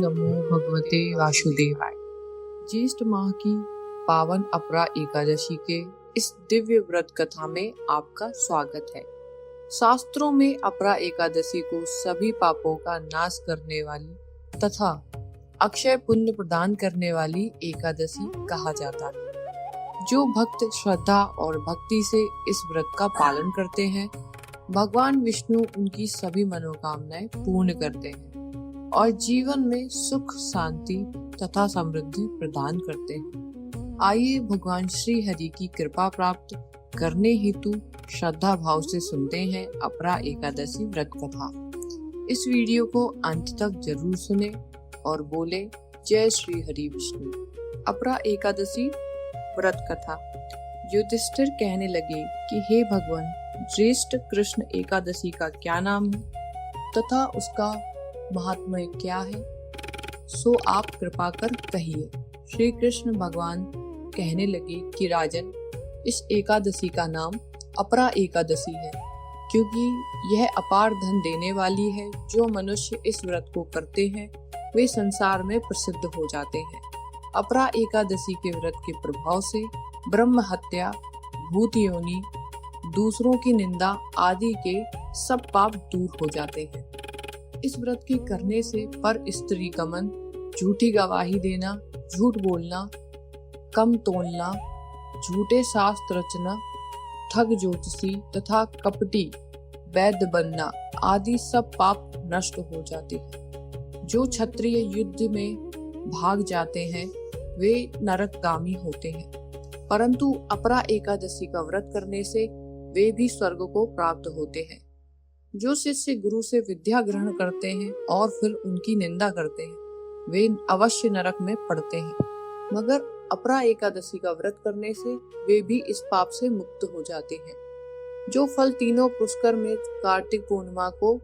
नमो भगवते वासुदेवाय। ज्येष्ठ माह की पावन अपरा एकादशी के इस दिव्य व्रत कथा में आपका स्वागत है। शास्त्रों में अपरा एकादशी को सभी पापों का नाश करने वाली तथा अक्षय पुण्य प्रदान करने वाली एकादशी कहा जाता है। जो भक्त श्रद्धा और भक्ति से इस व्रत का पालन करते हैं, भगवान विष्णु उनकी सभी मनोकामनाएं पूर्ण करते हैं और जीवन में सुख, शांति तथा समृद्धि प्रदान करते हैं। आइए भगवान श्री हरि की कृपा प्राप्त करने हेतु श्रद्धा भाव से सुनते हैं अपरा एकादशी व्रत कथा। इस वीडियो को अंत तक जरूर सुने और बोले जय श्री हरि विष्णु। अपरा एकादशी व्रत कथा। युधिष्ठिर कहने लगे कि हे भगवान, ज्येष्ठ कृष्ण एकादशी का क्या नाम है तथा उसका महात्म्य क्या है, सो आप कृपा कर कहिए। श्री कृष्ण भगवान कहने लगे कि राजन, इस एकादशी का नाम अपरा एकादशी है, क्योंकि यह अपार धन देने वाली है। जो मनुष्य इस व्रत को करते हैं वे संसार में प्रसिद्ध हो जाते हैं। अपरा एकादशी के व्रत के प्रभाव से ब्रह्म हत्या, भूत योनि, दूसरों की निंदा आदि के सब पाप दूर हो जाते हैं। इस व्रत के करने से पर स्त्री गमन, झूठी गवाही देना, झूठ बोलना, कम तोलना, झूठे शास्त्र रचना, ठग ज्योतिषी तथा कपटी वैद्य बनना आदि सब पाप नष्ट हो जाते हैं। जो क्षत्रिय युद्ध में भाग जाते हैं वे नरकगामी होते हैं, परंतु अपरा एकादशी का व्रत करने से वे भी स्वर्ग को प्राप्त होते हैं। जो शिष्य गुरु से विद्या ग्रहण करते हैं और फिर उनकी निंदा करते हैं वे अवश्य नरक में पड़ते हैं, मगर अपरा एकादशी का व्रत करने से वे भी इस पाप से मुक्त हो जाते हैं। जो फल तीनों पुष्कर में कार्तिक पूर्णिमा को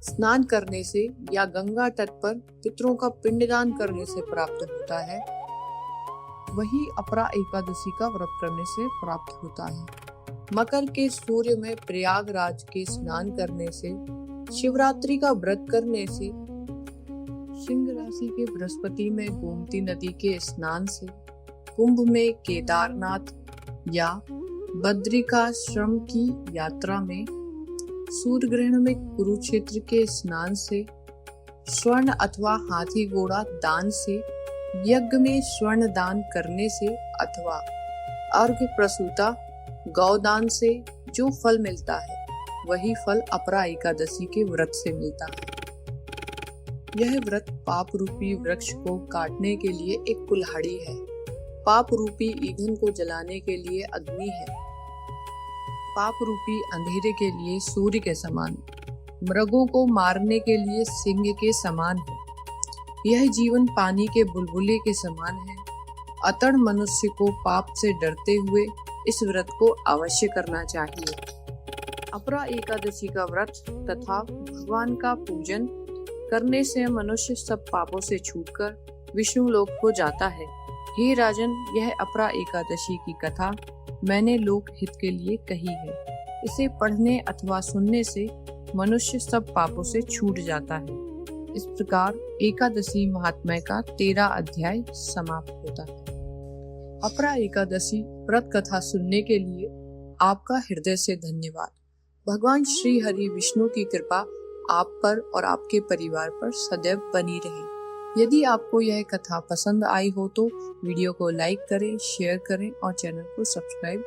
स्नान करने से या गंगा तट पर पितरों का पिंडदान करने से प्राप्त होता है, वही अपरा एकादशी का व्रत करने से प्राप्त होता है। मकर के सूर्य में प्रयागराज के स्नान करने से, शिवरात्रि का व्रत करने से, सिंह राशि के बृहस्पति में गोमती नदी के स्नान से, कुंभ में केदारनाथ या बद्रिकाश्रम की यात्रा में, सूर्य ग्रहण में कुरुक्षेत्र के स्नान से, स्वर्ण अथवा हाथी घोड़ा दान से, यज्ञ में स्वर्ण दान करने से अथवा अर्घ्य प्रसूता गौदान से जो फल मिलता है वही फल अपरा एकादशी के व्रत से मिलता है। यह व्रत पाप रूपी वृक्ष को काटने के लिए एक कुल्हाड़ी है, पाप रूपी ईंधन को जलाने के लिए अग्नि है, पाप रूपी अंधेरे के लिए सूर्य के समान, मृगों को मारने के लिए सिंह के समान है। यह जीवन पानी के बुलबुले के समान है। अतड़ मनुष्य को पाप से डरते हुए इस व्रत को अवश्य करना चाहिए। अपरा एकादशी का व्रत तथा भगवान का पूजन करने से मनुष्य सब पापों से छूटकर विष्णु लोक को जाता है। हे राजन, यह अपरा एकादशी की कथा मैंने लोक हित के लिए कही है। इसे पढ़ने अथवा सुनने से मनुष्य सब पापों से छूट जाता है। इस प्रकार एकादशी महात्म्य का 13 अध्याय समाप्त होता है। अपरा एकादशी व्रत कथा सुनने के लिए आपका हृदय से धन्यवाद। भगवान श्री हरि विष्णु की कृपा आप पर और आपके परिवार पर सदैव बनी रहे। यदि आपको यह कथा पसंद आई हो तो वीडियो को लाइक करें, शेयर करें और चैनल को सब्सक्राइब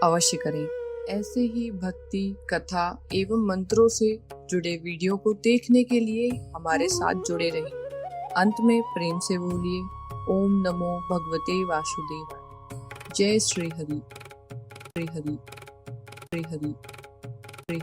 अवश्य करें। ऐसे ही भक्ति, कथा एवं मंत्रों से जुड़े वीडियो को देखने के लिए हमारे साथ जुड़े रहें। अंत में प्रेम से बोलिए ओम नमो भगवते वासुदेवाय। जय श्री हरि, श्री हरि, श्री हरि, श्री हरि।